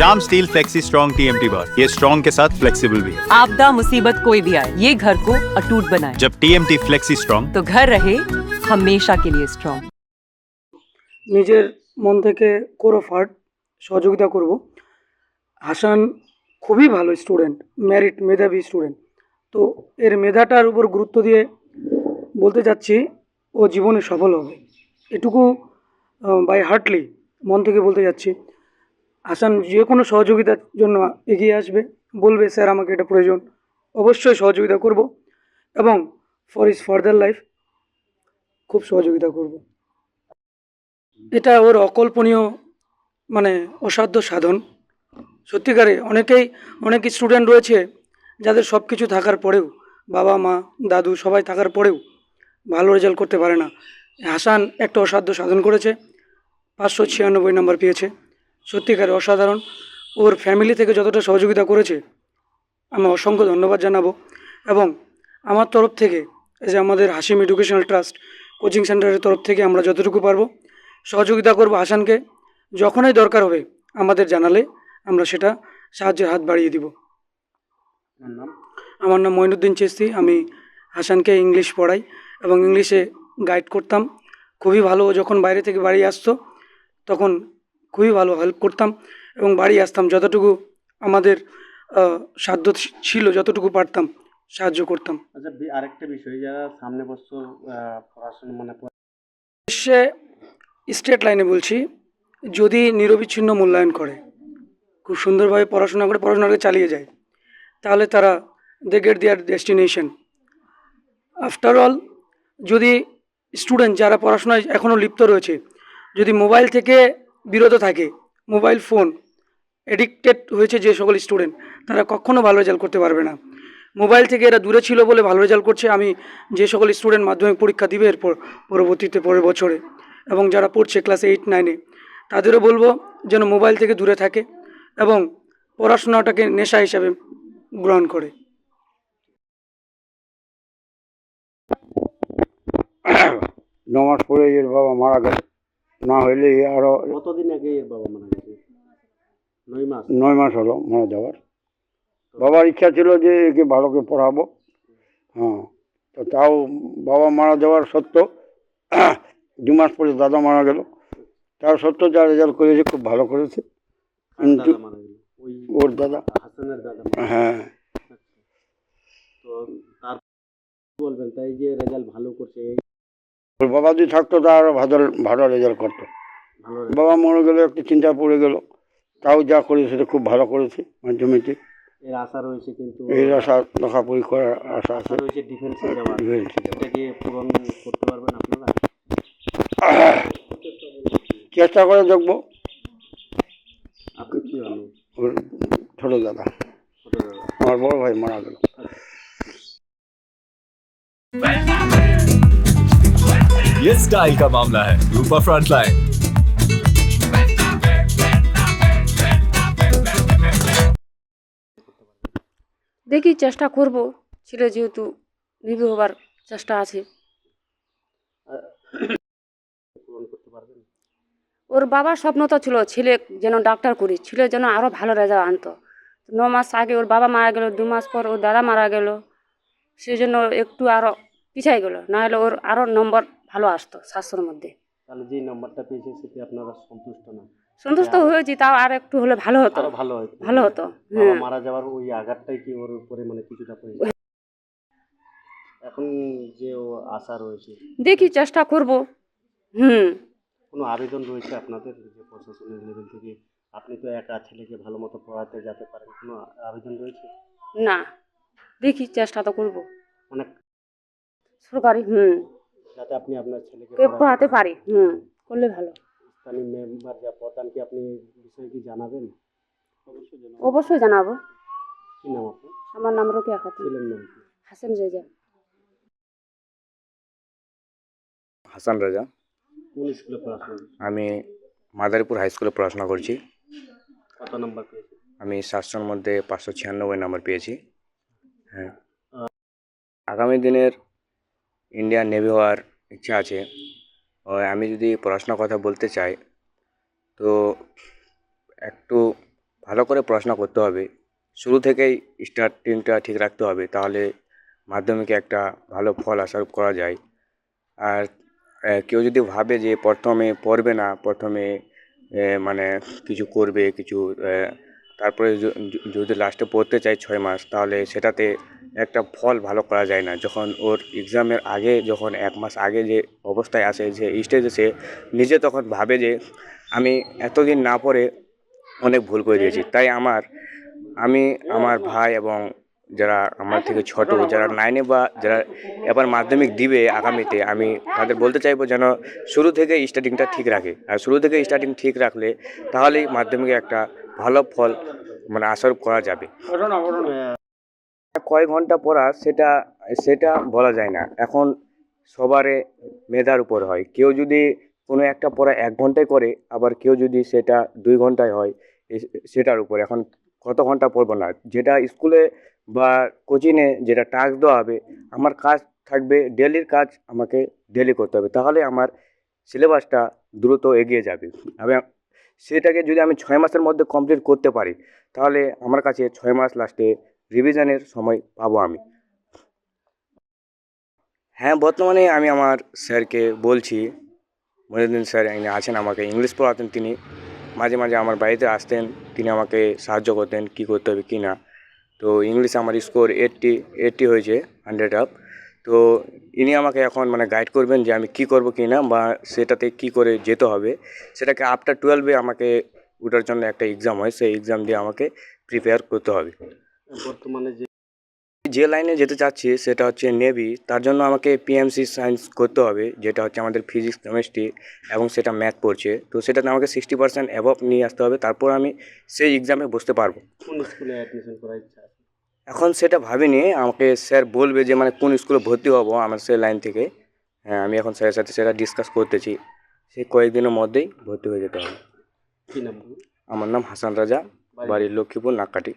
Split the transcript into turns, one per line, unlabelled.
Shyam steel flexi strong TMT बार, ये strong के साथ फ्लेक्सिबल भी है।
आपदा मुसीबत कोई भी आए, ये घर को अटूट बनाए।
जब टीएमटी फ्लेक्सी स्ट्रॉन्ग,
तो घर रहे हमेशा के लिए स्ट्रॉन्ग।
নিজের মন থেকে কোর অফ হার্ট সহযোগিতা করব। হাসান খুবই ভালো স্টুডেন্ট, মেরিট মেধাবী স্টুডেন্ট। তো এর মেধাটার উপর গুরুত্ব দিয়ে বলতে চাচ্ছি ও জীবনে সফল হবে, এটুকু বাই হার্টলি মন থেকে বলতে যাচ্ছি। হাসান যে কোনো সহযোগিতার জন্য এগিয়ে আসবে, বলবে স্যার আমাকে এটা প্রয়োজন, অবশ্যই সহযোগিতা করব এবং ফর ইজ ফার্দার লাইফ খুব সহযোগিতা করব। এটা ওর অকল্পনীয়, মানে অসাধ্য সাধন। সত্যিকারে অনেক স্টুডেন্ট রয়েছে যাদের সব কিছু থাকার পরেও, বাবা মা দাদু সবাই থাকার পরেও ভালো রেজাল্ট করতে পারে না। হাসান একটা অসাধ্য সাধন করেছে, 596 নাম্বার পেয়েছে। সত্যিকারে অসাধারণ। ওর ফ্যামিলি থেকে যতটা সহযোগিতা করেছে আমি অসংখ্য ধন্যবাদ জানাবো। এবং আমার তরফ থেকে, এই যে আমাদের হাসিম এডুকেশনাল ট্রাস্ট কোচিং সেন্টারের তরফ থেকে আমরা যতটুকু পারবো সহযোগিতা করব। হাসানকে যখনই দরকার হবে আমাদের জানালে আমরা সেটা সাহায্যের হাত বাড়িয়ে দিব। আমার নাম মঈনুদ্দিন চিশতি। আমি হাসানকে ইংলিশ পড়াই এবং ইংলিশে গাইড করতাম। খুবই ভালো। ও যখন বাইরে থেকে বাড়ি আসতো তখন খুবই ভালো হেল্প করতাম এবং বাড়ি আসতাম, যতটুকু আমাদের সাধ্য ছিল যতটুকু পারতাম সাহায্য করতাম।
আচ্ছা, আরেকটা বিষয়, যারা সামনে বছর পড়াশোনা
সে স্টেট লাইনে বলছি, যদি নিরবিচ্ছিন্ন মূল্যায়ন করে, খুব সুন্দরভাবে পড়াশোনা করে পড়াশোনাকে চালিয়ে যায়, তাহলে তারা they get their destination. After all, যদি স্টুডেন্ট যারা পড়াশোনায় এখনও লিপ্ত রয়েছে যদি মোবাইল থেকে বিরত থাকে, মোবাইল ফোন এডিক্টেড হয়েছে যে সকল স্টুডেন্ট, তারা কখনও ভালো রেজাল্ট করতে পারবে না। মোবাইল থেকে এরা দূরে ছিল বলে ভালো রেজাল্ট করছে। আমি যে সকল স্টুডেন্ট মাধ্যমিক পরীক্ষা দিবে এরপর পরবর্তীতে পরের বছরে, এবং যারা পড়ছে ক্লাস 8-9-এ, তাদেরও বলবো যেন মোবাইল থেকে দূরে থাকে এবং পড়াশোনাটাকে নেশা হিসাবে গ্রহণ করে।
নমাজ পড়ে এর বাবা মারা গেল, না হইলে আরও
কতদিন আগে এর বাবা মারা গেছে?
9 মাস হলো মারা যাওয়ার। বাবার ইচ্ছা ছিল যে একে ভালো করে পড়াবো, হ্যাঁ। তো তাও বাবা মারা যাওয়ার সত্ত্বেও 2 মাস পরে দাদা মারা গেল। তার সত্ত্বেও যা রেজাল্ট করেছে খুব ভালো করেছে। কিন্তু ওর দাদা,
হাসানের দাদা,
হ্যাঁ।
তো তার বলবেন, তাই যে রেজাল্ট ভালো করছে,
ওর বাবা যদি থাকতো তা আরও ভালো রেজাল্ট করতো। বাবা মরে গেলে একটু চিন্তা পড়ে গেল, তাও যা করেছে সেটা খুব ভালো করেছে। মাধ্যমিকে
এর আশা রয়েছে, কিন্তু
এর আশা লেখাপড়ি করার আশা আছে।
রয়েছে ডিফেন্সে যাওয়ার। এটাকে পূরণ করতে পারবেন আপনারা?
চেষ্টা করে দেখবো।
আপনি কি হন?
ওর ছোট দাদা,
ছোট দাদা।
আমার বড় ভাই মারা গেল।
ये स्टाइल का मामला है। रूपा फ्रंटलाइन।
দেখি চেষ্টা করব, ছেলে যেহেতু নিবি হবার চেষ্টা আছে।
পূরণ করতে পারবেন?
ওর বাবার স্বপ্ন তো ছিল ছেলে যেন ডাক্তার করি, ছেলে যেন আরও ভালো রেজাল্ট আনতো। 9 মাস আগে ওর বাবা মারা গেল, 2 মাস পর ওর দাদা মারা গেল, সেই জন্য একটু আরও পিছাই গেল। না হলে ওর আরও নম্বর ভালো আসতো 700-র মধ্যে।
তাহলে যে নাম্বারটা পেয়েছে সেটি আপনারা সন্তুষ্ট না?
সন্তুষ্ট হয়েছি, তাও আর একটু হলে ভালো হতো,
আরো ভালো হতো।
ভালো হতো।
বাবা মারা যাওয়ার ওই আঘাতটাই কি ওর উপরে মানে কিছুটা পড়েছে? এখন যে ও আশা রয়েছে,
দেখি চেষ্টা করব।
কোনো আবেদন রয়েছে আপনাদের যে প্রশাসনের লেভেল থেকে? আপনি তো একা ছেলেকে ভালো মতো পড়াতে যেতে পারেন, কোনো আবেদন রয়েছে?
না, দেখি চেষ্টা তো করব,
মানে
সরকারি
যাতে আপনি আপনার ছেলেকে
পড়াতে পারি, করলে ভালো।
স্থানীয় মেম্বার যা প্রধানকে আপনি বিষয়ে কি জানাবেন?
অবশ্যই জানাবো।
কি নাম আপনার?
আমার নাম রোকেয়া খাতুন।
ছেলের নাম কি?
হাসান রেজা।
হাসান রাজা।
কোন স্কুলে পড়াশোনা?
আমি মাদারীপুর হাই স্কুলে পড়াশোনা করছি।
কত নম্বর পেয়েছি?
আমি 700-র মধ্যে 596 নাম্বার পেয়েছি। হ্যাঁ, আগামী দিনের ইন্ডিয়ান নেভি হওয়ার ইচ্ছা আছে। আমি যদি পড়াশোনার কথা বলতে চাই তো একটু ভালো করে পড়াশোনা করতে হবে, শুরু থেকেই স্টার্টিংটা ঠিক রাখতে হবে, তাহলে মাধ্যমিকে একটা ভালো ফল আশা করা যায়। আর কেউ যদি ভাবে যে প্রথমে পড়বে না, প্রথমে মানে কিছু করবে কিছু তারপরে যদি লাস্টে পড়তে চায় 6 মাস, তাহলে সেটাতে একটা ফল ভালো করা যায় না। যখন ওর এক্সামের আগে, যখন 1 মাস আগে যে অবস্থায় আসে, যে স্টেজে সে নিজে তখন ভাবে যে আমি এতদিন না পড়ে অনেক ভুল করে দিয়েছি। তাই আমি আমার ভাই এবং যারা আমার থেকে ছোট, যারা 9-এ বা যারা এবার মাধ্যমিক দিবে আগামীতে, আমি তাদের বলতে চাইবো যেন শুরু থেকে স্টার্টিংটা ঠিক রাখে। আর শুরু থেকে স্টার্টিং ঠিক রাখলে তাহলেই মাধ্যমিকে একটা ভালো ফল মানে আশারূপ করা যাবে। কয় ঘন্টা পড়া সেটা বলা যায় না। এখন সবারে মেধার উপর হয়। কেউ যদি কোনো একটা পড়া 1 ঘন্টায় করে, আবার কেউ যদি সেটা 2 ঘন্টায় হয়, সেটার উপর। এখন কত ঘন্টা পড়বো না, যেটা স্কুলে বা কোচিংয়ে যেটা টাস্ক দেওয়া হবে, আমার কাজ থাকবে ডেলির কাজ, আমাকে ডেলি করতে হবে, তাহলে আমার সিলেবাসটা দ্রুত এগিয়ে যাবে। এবং সেটাকে যদি আমি 6 মাসের মধ্যে কমপ্লিট করতে পারি, তাহলে আমার কাছে 6 মাস লাস্টে রিভিশনের সময় পাবো আমি। হ্যাঁ, বর্তমানে আমি আমার স্যারকে বলছি, মনিরুদ্দিন স্যার এখানে আছেন, আমাকে ইংলিশ পড়াতেন তিনি। মাঝে মাঝে আমার বাড়িতে আসতেন, তিনি আমাকে সাহায্য করতেন কী করতে হবে কী না। তো ইংলিশে আমার স্কোর 80 হয়েছে 100 আপ। তো ইনি আমাকে এখন মানে গাইড করবেন যে আমি কী করবো কী না, বা সেটাতে কী করে যেতে হবে। সেটাকে আফটার 12-এ আমাকে ওটার জন্য একটা এক্সাম হয়, সেই এক্সাম দিয়ে আমাকে প্রিপেয়ার করতে হবে।
বর্তমানে
যে লাইনে যেতে চাচ্ছি সেটা হচ্ছে নেভি, তার জন্য আমাকে পিএমসি সায়েন্স করতে হবে, যেটা হচ্ছে আমাদের ফিজিক্স, কেমিস্ট্রি এবং সেটা ম্যাথ পড়ছে। তো সেটাতে আমাকে 60% অ্যাবভ নিয়ে আসতে হবে, তারপর আমি সেই এক্সামে বসতে পারবো।
কোন স্কুলে অ্যাডমিশন করার ইচ্ছা আছে?
এখন সেটা ভাবিনি, আমাকে স্যার বলবে যে মানে কোন স্কুলে ভর্তি হবো আমার সেই লাইন থেকে। হ্যাঁ, আমি এখন স্যারের সাথে সেটা ডিসকাস করতেছি, সেই কয়েকদিনের মধ্যেই ভর্তি হয়ে যেতে হবে।
কী নাম?
আমার নাম হাসান রাজা, বাড়ি লক্ষ্মীপুর নাককাটি।